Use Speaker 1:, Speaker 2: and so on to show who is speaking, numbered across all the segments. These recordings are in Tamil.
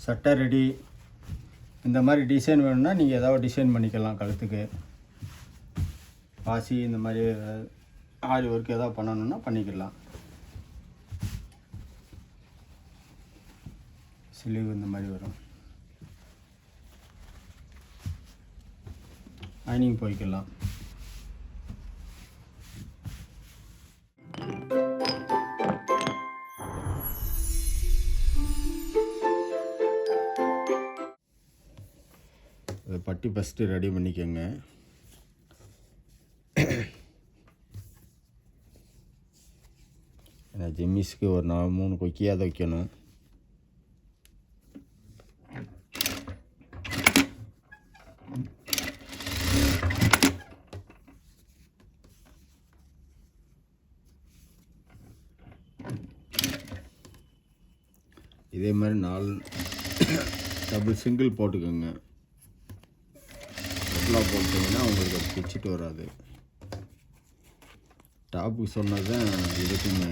Speaker 1: சட்டை ரெடி. இந்த மாதிரி டிசைன் வேணும்னா நீங்கள் ஏதாவது டிசைன் பண்ணிக்கலாம். கழுத்துக்கு பாசி இந்த மாதிரி ஆரி ஒர்க் ஏதாவது பண்ணணுன்னா பண்ணிக்கலாம். ஸ்லீவ் இந்த மாதிரி வரும். லைனிங் போய்க்கலாம். பட்டி ஃபஸ்ட்டு ரெடி பண்ணிக்கோங்க. ஏன்னா ஜெம்மிஸ்க்கு ஒரு 3 கொக்கியாக வைக்கணும். இதே மாதிரி 4 டபுள் சிங்கிள் போட்டுக்கோங்க. டபுளாக போட்டிங்கன்னா உங்களுக்கு அது பிச்சுட்டு வராது. டாப்புக்கு சொன்னது தான் இதுக்குமே.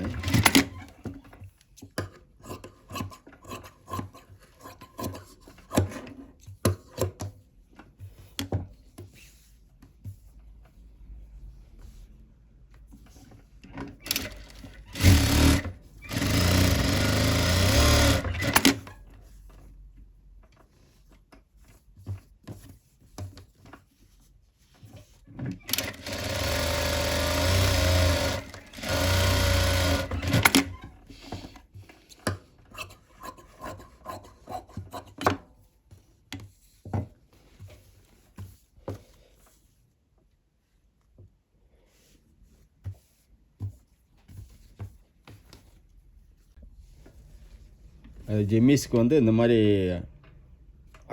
Speaker 1: ஜெம்மிஸ்க்கு வந்து இந்த மாதிரி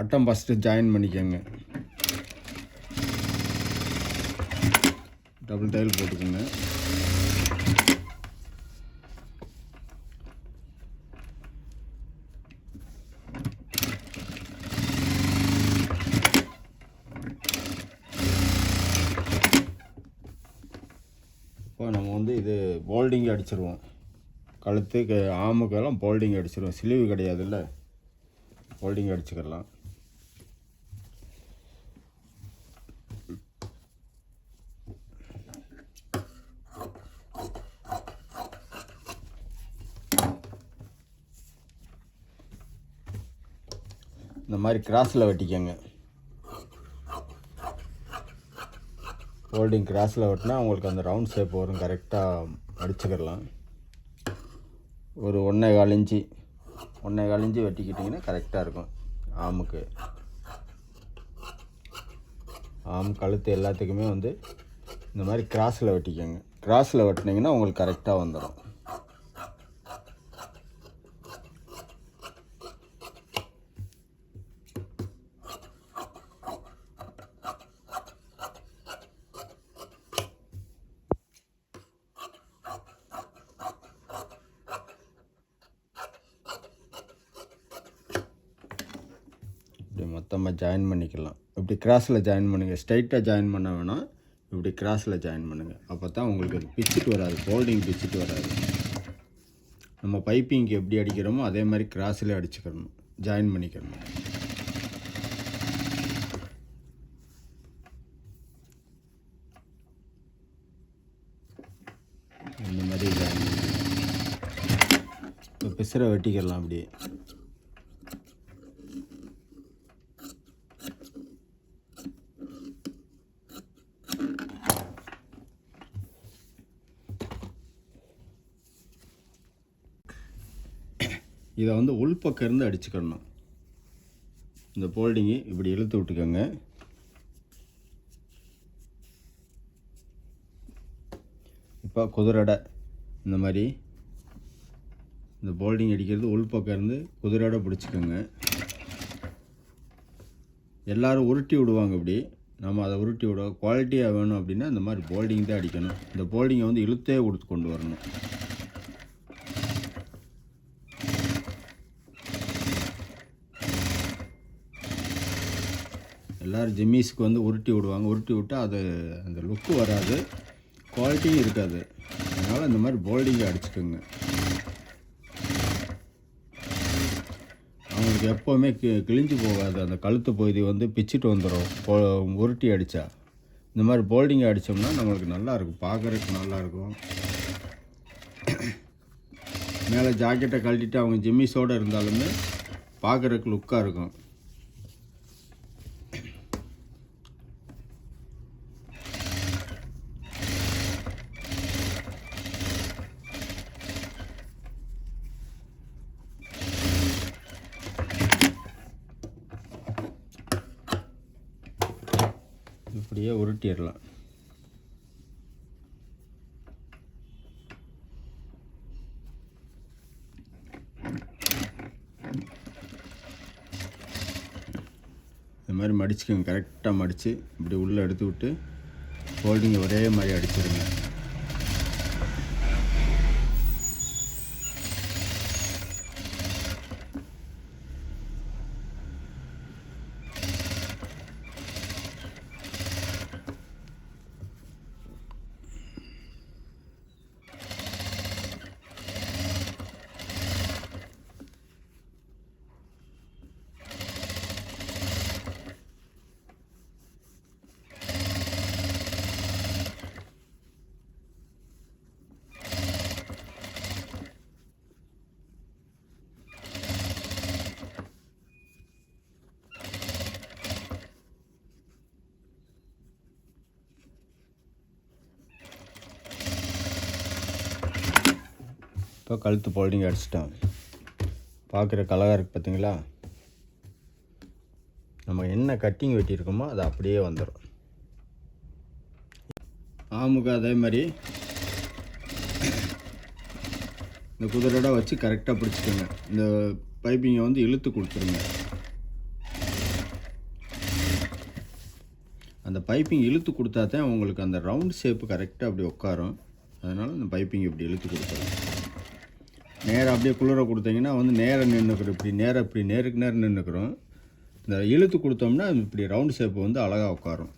Speaker 1: அட்டம் ஃபஸ்ட்டு ஜாயின் பண்ணிக்கோங்க. டபுள் டைல் போட்டுக்கோங்க. இப்போ நம்ம வந்து இது போல்டிங் அடிச்சிருவோம். கழுத்துக்கு ஆமுக்கெல்லாம் போல்டிங் அடிச்சிடுவோம். ஸ்லீவ் கிடையாதுல்ல, போல்டிங் அடிச்சுக்கலாம். இந்த மாதிரி கிராஸில் வெட்டிக்கங்க. போல்டிங் கிராஸில் வெட்டினா உங்களுக்கு அந்த ரவுண்ட் ஷேப் வரும். கரெக்டாக அடிச்சுக்கலாம். ஒரு 1.25 இன்ச்சு வெட்டிக்கிட்டிங்கன்னா கரெக்டாக இருக்கும். ஆமுக்கு கழுத்து எல்லாத்துக்குமே வந்து இந்த மாதிரி கிராஸில் வெட்டிக்கோங்க. கிராஸில் வெட்டினீங்கன்னா உங்களுக்கு கரெக்டாக வந்துடும். இப்படி மொத்தமாக ஜாயின் பண்ணிக்கலாம். இப்படி கிராஸில் ஜாயின் பண்ணுங்கள். ஸ்ட்ரைட்டாக ஜாயின் பண்ண வேணாம், இப்படி கிராஸில் ஜாயின் பண்ணுங்கள். அப்போ தான் உங்களுக்கு அது பிச்சுட்டு வராது, ஃபோல்டிங் பிச்சுட்டு வராது. நம்ம பைப்பிங்க்கு எப்படி அடிக்கிறோமோ அதே மாதிரி கிராஸில் அடிச்சுக்கணும், ஜாயின் பண்ணிக்கணும். இந்த மாதிரி ஜாயின் பண்ணி இப்போ பிசரை வெட்டிக்கலாம். அப்படியே இதை வந்து உள்பக்கம் இருந்து அடிச்சுக்கணும். இந்த போல்டிங்கு இப்படி இழுத்து விட்டுக்கோங்க. இப்போ குதிரடை இந்த மாதிரி இந்த போல்டிங் அடிக்கிறது உள்பக்கம் இருந்து குதிரடை பிடிச்சிக்கோங்க. எல்லோரும் உருட்டி விடுவாங்க. இப்படி நம்ம அதை உருட்டி விடுவோம். குவாலிட்டியாக வேணும் அப்படின்னா இந்த மாதிரி போல்டிங் தான் அடிக்கணும். இந்த போல்டிங்கை வந்து இழுத்தே கொடுத்து கொண்டு வரணும். எல்லோரும் ஜிம்மிஸ்க்கு வந்து உருட்டி விடுவாங்க. உருட்டி விட்டால் அது அந்த லுக்கு வராது, குவாலிட்டியும் இருக்காது. அதனால் இந்த மாதிரி போல்டிங்கை அடிச்சுக்கோங்க. அவங்களுக்கு எப்போவுமே கிழிஞ்சு போகாது. அந்த கழுத்து பகுதி வந்து பிச்சுட்டு வந்துடும் உருட்டி அடித்தா. இந்த மாதிரி போல்டிங் அடித்தோம்னா நம்மளுக்கு நல்லாயிருக்கும், பார்க்குறதுக்கு நல்லாயிருக்கும். மேலே ஜாக்கெட்டை கழட்டிட்டு அவங்க ஜிம்மிஸோடு இருந்தாலுமே பார்க்குறதுக்கு லுக்காக இருக்கும். இப்படியே உருட்டிடலாம். இந்த மாதிரி மடிச்சுக்கோங்க. கரெக்டாக மடித்து இப்படி உள்ளே எடுத்து விட்டு ஃபோல்டிங்கை ஒரே மாதிரி அடிச்சிடுங்க. இப்போ கழுத்து போல்டிங் அடிச்சிட்டோம். பார்க்குற கலராக இருக்குது பார்த்தீங்களா? நம்ம என்ன கட்டிங் வெட்டியிருக்கோமோ அது அப்படியே வந்துடும். ஆமுக்கு அதே மாதிரி இந்த குதிரையோட வச்சு கரெக்டாக பிடிச்சிக்கோங்க. இந்த பைப்பிங்கை வந்து இழுத்து கொடுத்துருங்க. அந்த பைப்பிங் இழுத்து கொடுத்தா தான் உங்களுக்கு அந்த ரவுண்ட் ஷேப்பு கரெக்டாக அப்படி உட்காரும். அதனால் இந்த பைப்பிங் இப்படி இழுத்து கொடுத்துரும். நேராக அப்படியே குளிர கொடுத்தீங்கன்னா வந்து நேராக நின்றுக்கிறோம். இப்படி நேருக்கு நேரம் நின்றுக்கிறோம். இந்த இழுத்து கொடுத்தோம்னா இப்படி ரவுண்ட் ஷேப்பு வந்து அழகாக உட்காரும்.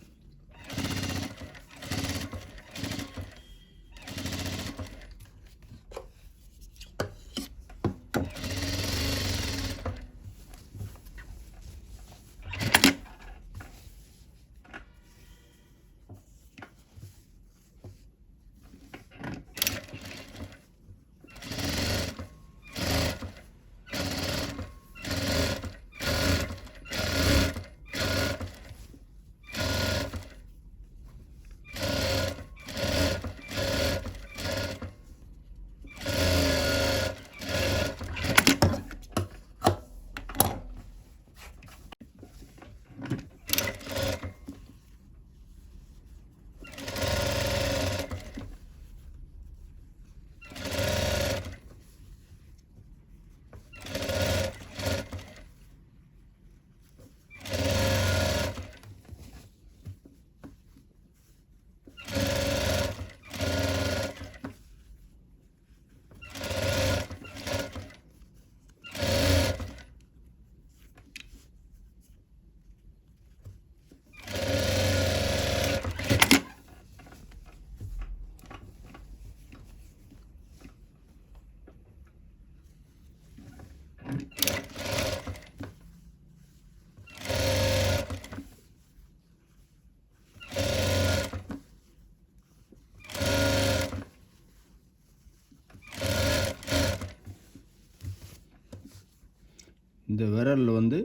Speaker 1: இந்த விரலில் வந்து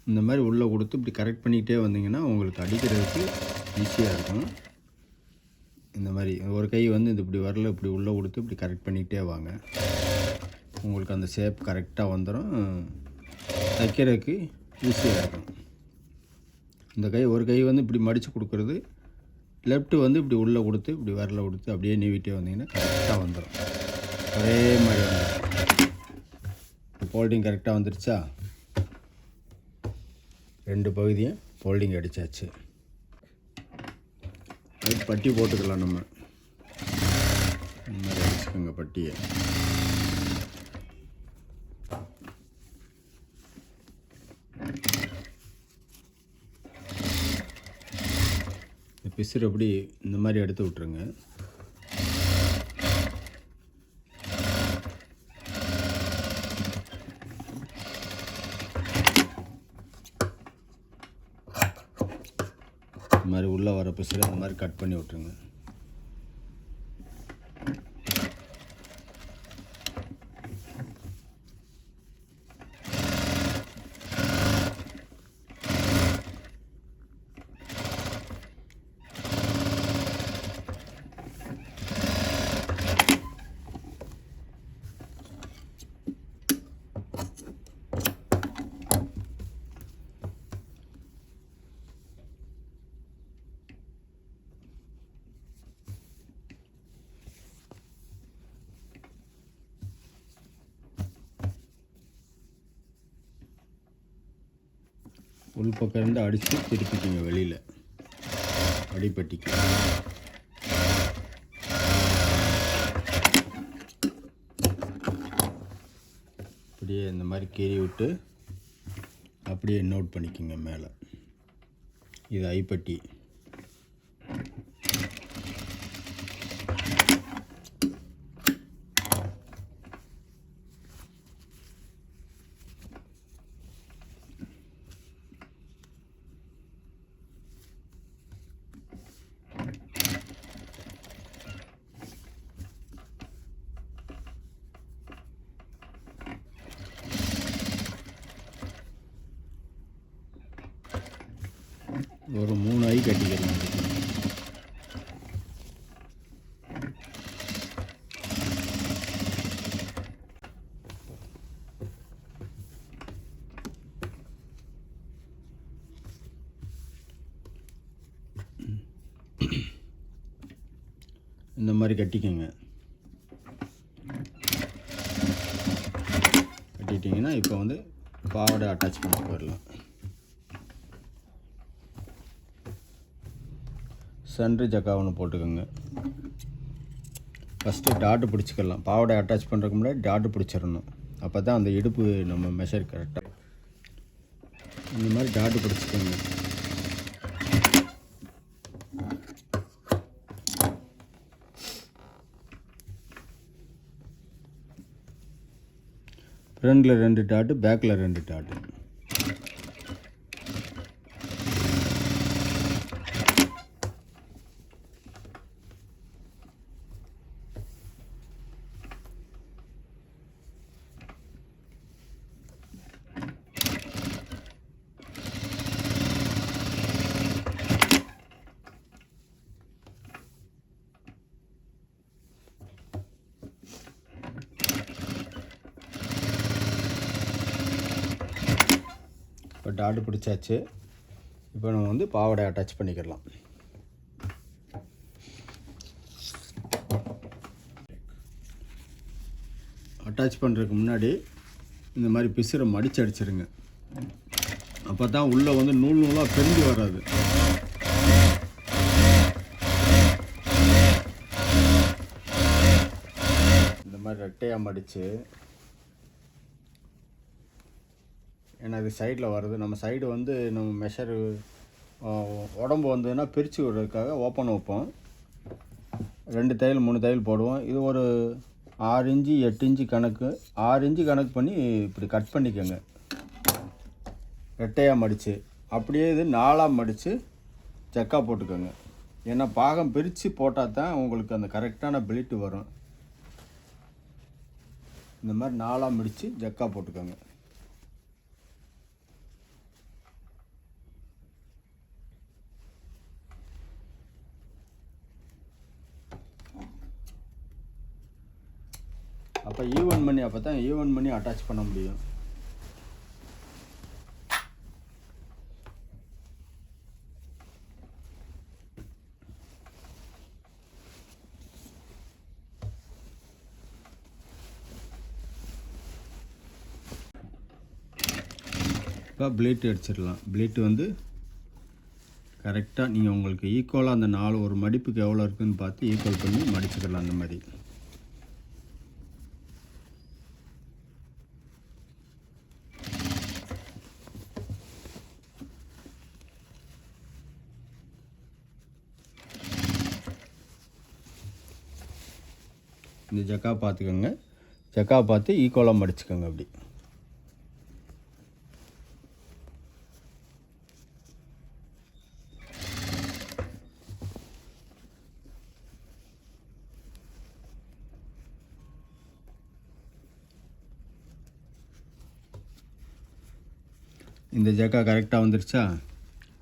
Speaker 1: இந்த மாதிரி உள்ளே கொடுத்து இப்படி கரெக்ட் பண்ணிக்கிட்டே வந்தீங்கன்னா உங்களுக்கு அடிக்கிறதுக்கு ஈஸியாக இருக்கும். இந்த மாதிரி ஒரு கை வந்து இந்த இப்படி விரலை இப்படி உள்ளே கொடுத்து இப்படி கரெக்ட் பண்ணிக்கிட்டே வாங்க. உங்களுக்கு அந்த ஷேப் கரெக்டாக வந்துடும். தைக்கிறதுக்கு ஈஸியாக இருக்கும். இந்த கை ஒரு கை வந்து இப்படி மடித்து கொடுக்குறது, லெஃப்ட்டு வந்து இப்படி உள்ளே கொடுத்து இப்படி விரலை கொடுத்து அப்படியே நீவிட்டே வந்தீங்கன்னா கரெக்டாக வந்துடும். ஒரே மாதிரி வந்துடும். ஃபோல்டிங் கரெக்டாக வந்துடுச்சா? ரெண்டு பகுதியும் ஃபோல்டிங் அடித்தாச்சு. அது பட்டி போட்டுக்கலாம். நம்ம இந்த மாதிரி அடிச்சுக்கோங்க பட்டியை. பிசுறு அப்படி இந்த மாதிரி எடுத்து விட்ருங்க. மாதிரி உள்ளே வர பிசிறு அந்த மாதிரி கட் பண்ணி விட்ருங்க. உள் பக்கம் இருந்து அடித்து திருப்பிக்கிங்க வெளியில் அடிப்பட்டிக்கு. அப்படியே இந்த மாதிரி கீறி விட்டு அப்படியே நோட் பண்ணிக்கோங்க மேலே. இது ஐப்பட்டி. ஒரு 3 ஐ கட்டிக்கலாம். இந்த மாதிரி கட்டிக்கங்க. கட்டிட்டிங்கன்னா இப்போ வந்து பாவாடை அட்டாச் பண்ண போயிடலாம். சென்ட்ரு ஜக்கா ஒன்று போட்டுக்கோங்க. ஃபஸ்ட்டு டாட்டு பிடிச்சிக்கலாம். பாவாடை அட்டாச் பண்ணுறதுக்கு முன்னாடி டாட்டு பிடிச்சிடணும். அப்போ தான் அந்த இடுப்பு நம்ம மெஷர் கரெக்டாக. இந்த மாதிரி டாட்டு பிடிச்சிக்கோங்க. ஃப்ரண்டில் 2 டாட்டு, பேக்கில் 2 டாட்டு. இப்போ டாட்டு பிடிச்சாச்சு. இப்போ நம்ம வந்து பாவாடை அட்டாச் பண்ணிக்கலாம். அட்டாச் பண்ணுறதுக்கு முன்னாடி இந்த மாதிரி பிசுரை மடித்து அடிச்சிருங்க. அப்போ தான் உள்ளே வந்து நூல் நூலாக பிரிஞ்சு வராது. இந்த மாதிரி ரெட்டையாக மடித்து, ஏன்னா இது சைடில் வருது. நம்ம சைடு வந்து நம்ம மெஷரு உடம்பு வந்ததுன்னா பிரித்து விடுறதுக்காக ஓப்பன் வைப்போம். 2 தையல் 3 தையல் போடுவோம். இது ஒரு 6 இன்ச்சு 8 இன்ச்சு கணக்கு, 6 இன்ச்சு கணக்கு பண்ணி இப்படி கட் பண்ணிக்கோங்க. ரெட்டையாக மடித்து அப்படியே இது 4ஆக மடித்து ஜக்கா போட்டுக்கோங்க. ஏன்னா பாகம் பிரித்து போட்டால் தான் உங்களுக்கு அந்த கரெக்டான பிளிட்டு வரும். இந்த மாதிரி 4ஆக மடித்து ஜக்கா போட்டுக்கோங்க. அப்போ ஈவன் பண்ணி, அப்போ தான் ஈவன் பண்ணி அட்டாச் பண்ண முடியும். இப்போ ப்ளீட் அடிச்சிடலாம். ப்ளீட்டு வந்து கரெக்டாக நீங்கள் உங்களுக்கு ஈக்குவலாக அந்த 4 ஒரு மடிப்புக்கு எவ்வளோ இருக்குதுன்னு பார்த்து ஈக்குவல் பண்ணி மடிச்சுக்கலாம். அந்த மாதிரி இந்த ஜக்கா பார்த்துக்கோங்க. ஜக்கா பார்த்து ஈக்குவலாக மடிச்சுக்கோங்க. அப்படி இந்த ஜக்கா கரெக்டாக வந்துருச்சா?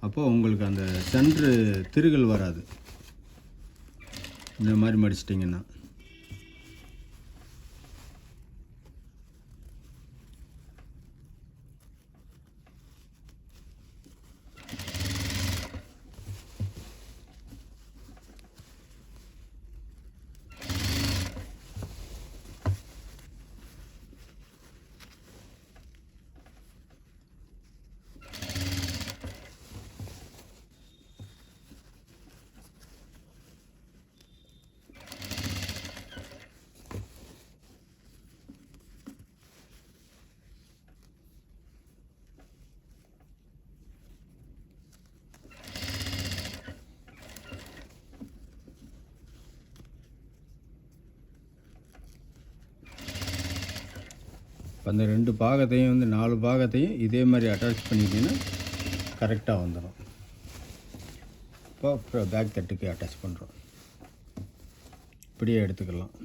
Speaker 1: அப்போது உங்களுக்கு அந்த சென்ட்ரு திருகல் வராது. இந்த மாதிரி மடிச்சிட்டிங்கன்னா அந்த 2 பாகத்தையும் 4 பாகத்தையும் இதே மாதிரி அட்டாச் பண்ணிட்டீங்கன்னா கரெக்டாக வந்துடும். இப்போ பேக் தட்டுக்கு அட்டாச் பண்ணுறோம். இப்படியே எடுத்துக்கலாம்.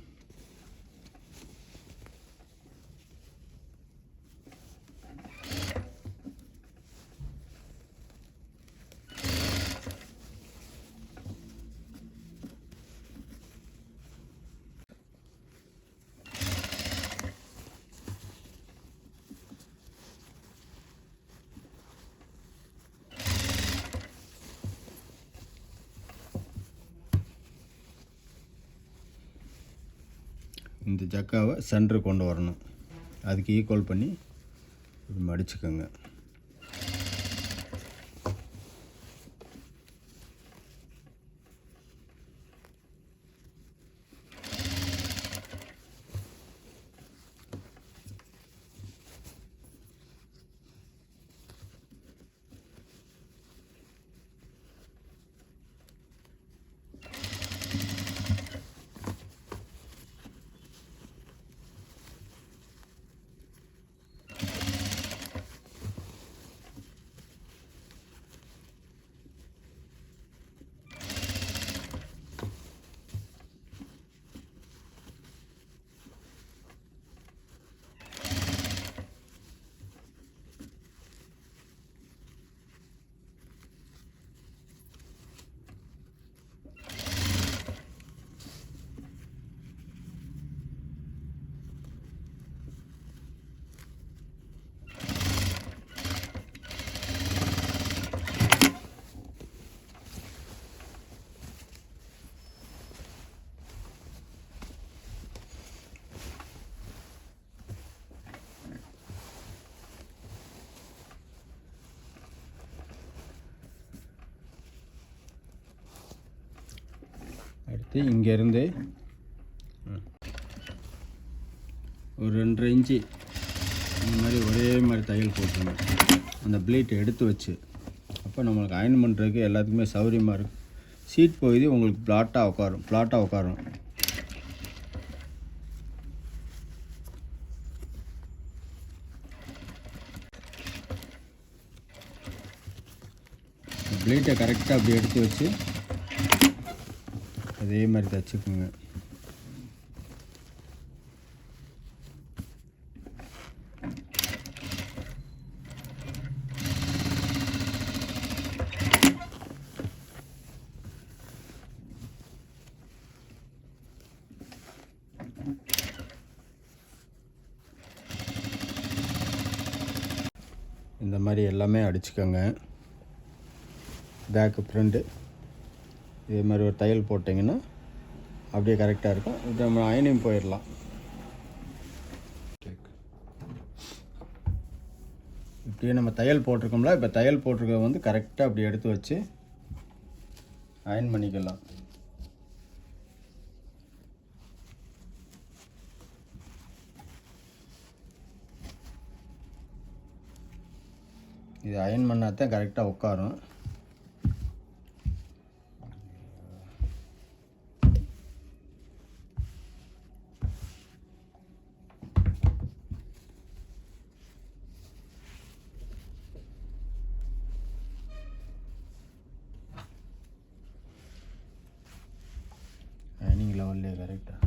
Speaker 1: இந்த ஜக்காவை சென்டரு கொண்டு வரணும். அதுக்கு ஈக்குவல் பண்ணி இப்படி மடிச்சுக்கோங்க. அடுத்து இங்கேருந்து ஒரு 2.5 இன்ச்சு இந்த மாதிரி ஒரே மாதிரி தையல் போட்டுருங்க. அந்த ப்ளீட்டை எடுத்து வச்சு அப்போ நம்மளுக்கு அயன் பண்ணுறதுக்கு எல்லாத்துக்குமே சௌகரியமாக இருக்கும். சீட் பகுதி உங்களுக்கு ஃப்ளாட்டாக உட்காரும். ப்ளீட்டை கரெக்டாக அப்படி எடுத்து வச்சு அதே மாதிரி தைச்சிக்குங்க. இந்த மாதிரி எல்லாமே அடிச்சுக்கோங்க. பேக்கு ஃப்ரண்ட்டு இதே மாதிரி ஒரு தையல் போட்டிங்கன்னா அப்படியே கரெக்டாக இருக்கும். இது நம்ம அயனிங் போயிடலாம். இப்படியே நம்ம தையல் போட்டிருக்கோம்ல, இப்போ தையல் போட்டிருக்க வந்து கரெக்டாக அப்படி எடுத்து வச்சு அயன் பண்ணிக்கலாம். இது அயன் பண்ணால் தான் கரெக்டாக உட்காரும். அயனிங் லெவல்லே கரெக்டாக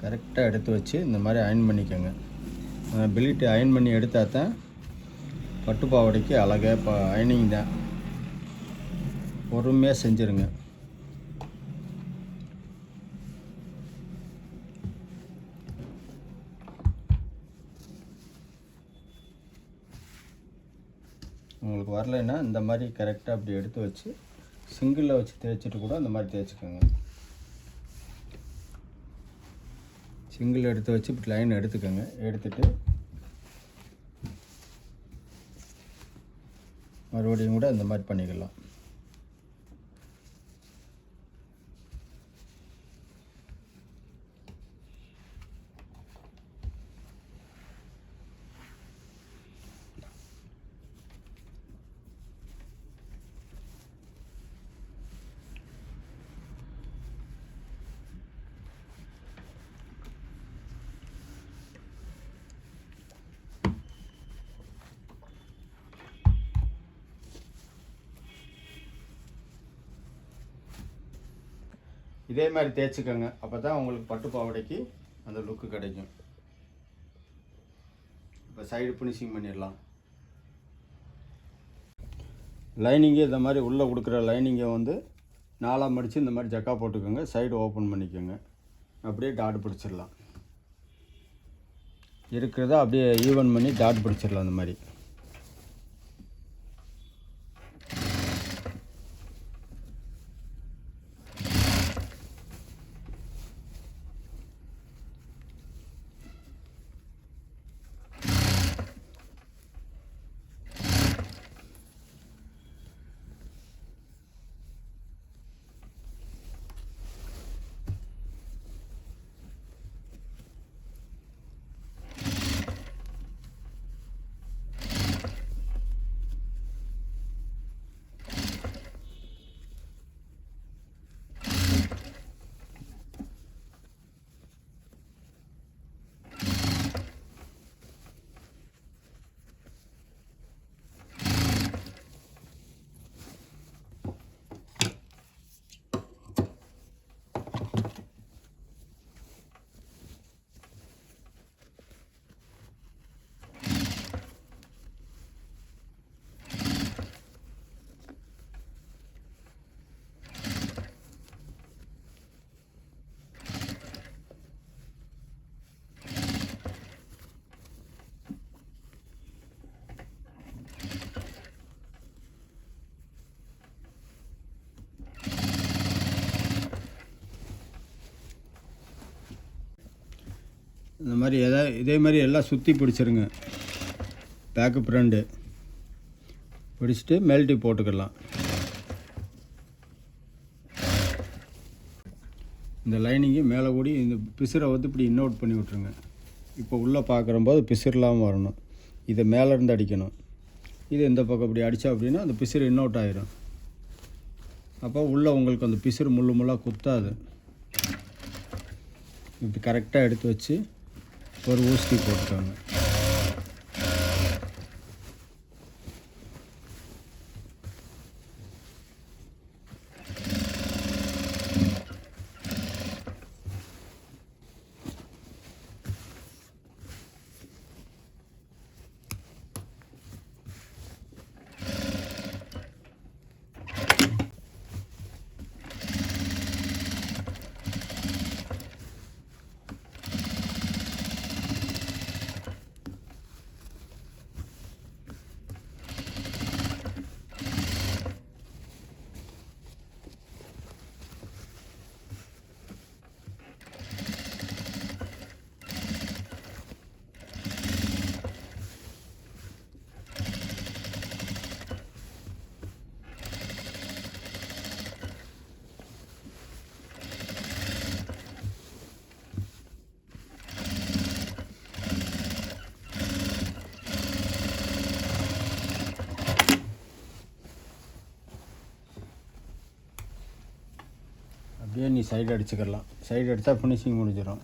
Speaker 1: கரெக்டாக எடுத்து வச்சு இந்த மாதிரி அயன் பண்ணிக்கோங்க. பெல்ட் அயன் பண்ணி எடுத்தால் தான் பட்டு பாவாடைக்கு அழகாக இப்போ அயனிங் தான். பொறுமையாக செஞ்சுருங்க. உங்களுக்கு வரலைன்னா இந்த மாதிரி கரெக்டாக அப்படி எடுத்து வச்சு சிங்கிளில் வச்சு தேய்ச்சிட்டு கூட அந்த மாதிரி தேய்ச்சிக்கோங்க. சிங்கிள் எடுத்து வச்சு இப்படி லைன் எடுத்துக்கோங்க. எடுத்துட்டு மறுபடியும் கூட இந்த மாதிரி பண்ணிக்கலாம். இதே மாதிரி தேய்ச்சிக்கோங்க. அப்போ தான் உங்களுக்கு பட்டு பாவாடைக்கு அந்த லுக்கு கிடைக்கும். இப்போ சைடு ஃபினிஷிங் பண்ணிடலாம். லைனிங்கே இந்த மாதிரி உள்ளே கொடுக்குற லைனிங்கை வந்து 4ஆக மடித்து இந்த மாதிரி ஜக்கா போட்டுக்கோங்க. சைடு ஓப்பன் பண்ணிக்கோங்க. அப்படியே டாட் பிடிச்சிடலாம். இருக்கிறத அப்படியே ஈவன் பண்ணி டாட் பிடிச்சிடலாம். அந்த மாதிரி இந்த மாதிரி இதே மாதிரி எல்லாம் சுற்றி பிடிச்சிருங்க. பேக்கு ஃப்ரண்டு பிடிச்சிட்டு மெல்ட்டி போட்டுக்கலாம். இந்த லைனிங்கு மேலே கூடி இந்த பிசுரை வந்து இப்படி இன்னோட் பண்ணி விட்ருங்க. இப்போ உள்ளே பார்க்குறம்போது பிசுர்லாமல் வரணும். இதை மேலேருந்து அடிக்கணும். இது இந்த பக்கம் இப்படி அடித்தா அப்படின்னா அந்த பிசுறு இன்னோட் ஆயிரும். அப்போ உள்ளே உங்களுக்கு அந்த பிசுறு முள்ளாக குத்தாது. இப்படி கரெக்டாக எடுத்து வச்சு ஒரு ஊசி போட்டுக்கோங்க. அப்படியே நீ சைடு அடிச்சுக்கலாம். சைடு அடித்தா ஃபினிஷிங் முடிஞ்சிடும்.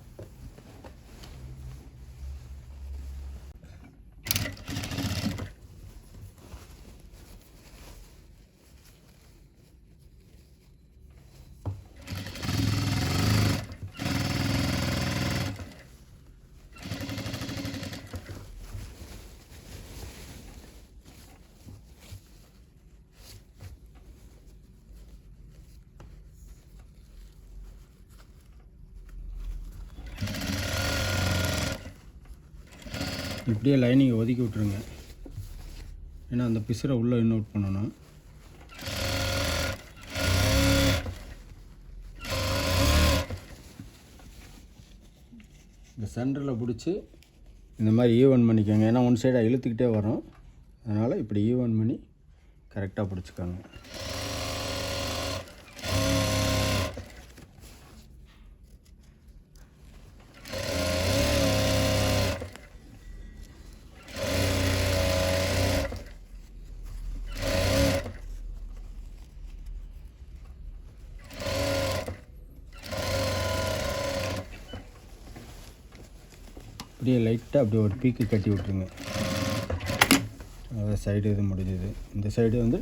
Speaker 1: இப்படியே லைனிங்கை ஒதுக்கி விட்ருங்க. ஏன்னா அந்த பிசுரை உள்ளே இன்னோட் பண்ணணும். இந்த சென்டரில் பிடிச்சி இந்த மாதிரி ஈவன் பண்ணிக்கோங்க. ஏன்னா ஒன் சைடாக இழுத்துக்கிட்டே வரும். அதனால் இப்படி ஈவன் பண்ணி கரெக்டாக பிடிச்சிக்கோங்க. அப்படியே லைட்டாக அப்படியே ஒரு பீக்கு கட்டி விட்ருங்க. அதாவது சைடு இது முடிஞ்சது. இந்த சைடு வந்து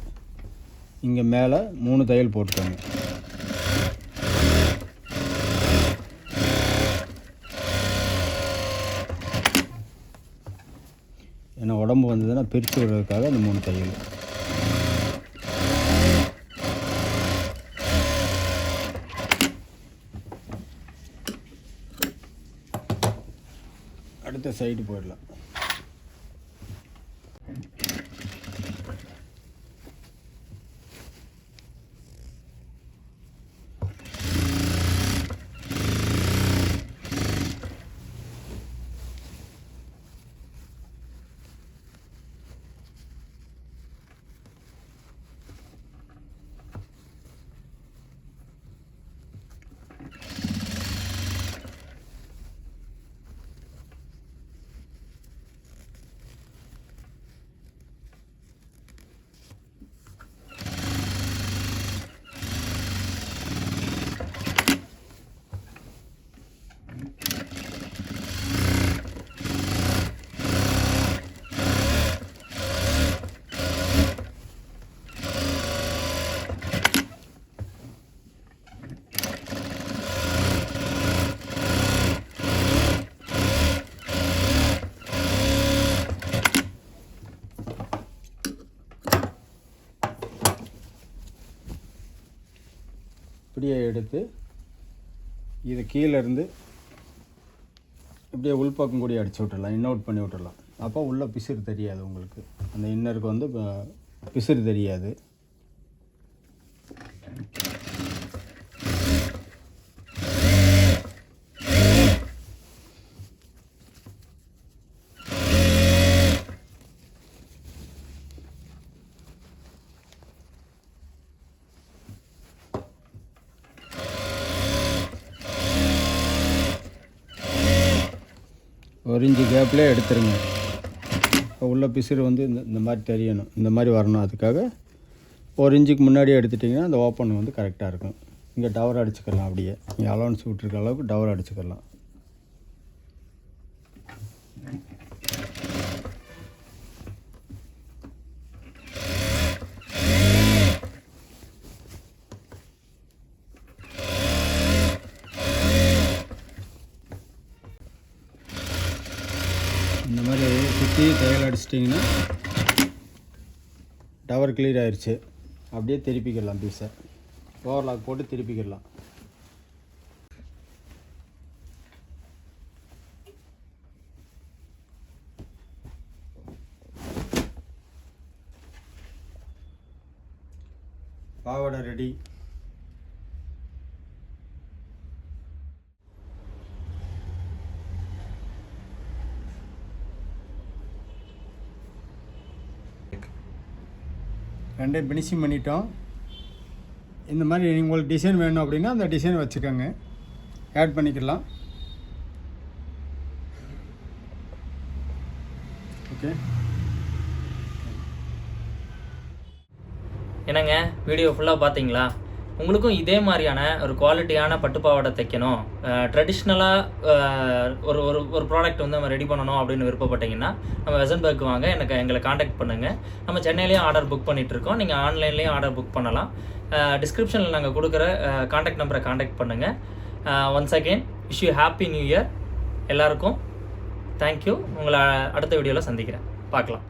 Speaker 1: இங்கே மேலே 3 தையல் போட்டுக்கோங்க. ஏன்னா உடம்பு வந்ததுன்னா பிரித்து விடுறதுக்காக அந்த 3 தையல். அடுத்த சைடு போயிடலாம். இப்படியே எடுத்து இதை கீழேருந்து இப்படியே உள்பக்கம் கூடி அடித்து விட்டுடலாம். இன்னவுட் பண்ணி விட்டுடலாம். அப்போ உள்ள பிசுறு தெரியாது உங்களுக்கு. அந்த இன்னருக்கு வந்து பிசுறு தெரியாது. ஒரு இன்ச்சு கேப்லேயே எடுத்துருங்க. இப்போ உள்ள பிசுறு வந்து இந்த மாதிரி தெரியணும், இந்த மாதிரி வரணும். அதுக்காக ஒரு இன்ச்சுக்கு முன்னாடியே எடுத்துட்டிங்கன்னா அந்த ஓப்பன் வந்து கரெக்டாக இருக்கும். இங்கே டவர் அடிச்சுக்கலாம். அப்படியே இங்கே அலவன்ஸ் விட்டுருக்க அளவுக்கு டவர் அடிச்சுக்கலாம். இந்த மாதிரி சுற்றி தையல் அடிச்சிட்டிங்கன்னா டவர் கிளியர் ஆயிடுச்சு. அப்படியே திருப்பிக்கிடலாம். பீஸை ஓவர்லாக் போட்டு திருப்பிக்கிடலாம். பாவாடை ரெடி. ரெண்டையும் ஃபினிஷிங் பண்ணிட்டோம். இந்த மாதிரி உங்களுக்கு டிசைன் வேணும் அப்படின்னா அந்த டிசைன் வச்சுக்கோங்க, ஆட் பண்ணிக்கலாம். ஓகே.
Speaker 2: என்னங்க வீடியோ ஃபுல்லாக பார்த்தீங்களா? உங்களுக்கும் இதே மாதிரியான ஒரு குவாலிட்டியான பட்டுப்பாவாடை தைக்கணும், ட்ரெடிஷ்னலாக ஒரு ஒரு ஒரு ப்ராடக்ட் வந்து நம்ம ரெடி பண்ணணும் அப்படின்னு விருப்பப்பட்டீங்கன்னா நம்ம வெசன்பர்க் வாங்க, எங்களை காண்டாக்ட் பண்ணுங்கள். நம்ம சென்னையிலேயும் ஆர்டர் புக் பண்ணிகிட்ருக்கோம். நீங்கள் ஆன்லைன்லேயும் ஆர்டர் புக் பண்ணலாம். டிஸ்கிரிப்ஷனில் நாங்கள் கொடுக்குற காண்டாக்ட் நம்பரை காண்டாக்ட் பண்ணுங்கள். Once again wish you happy new year எல்லாருக்கும். தேங்க்யூ. உங்களை அடுத்த வீடியோவில் சந்திக்கிறேன். பார்க்கலாம்.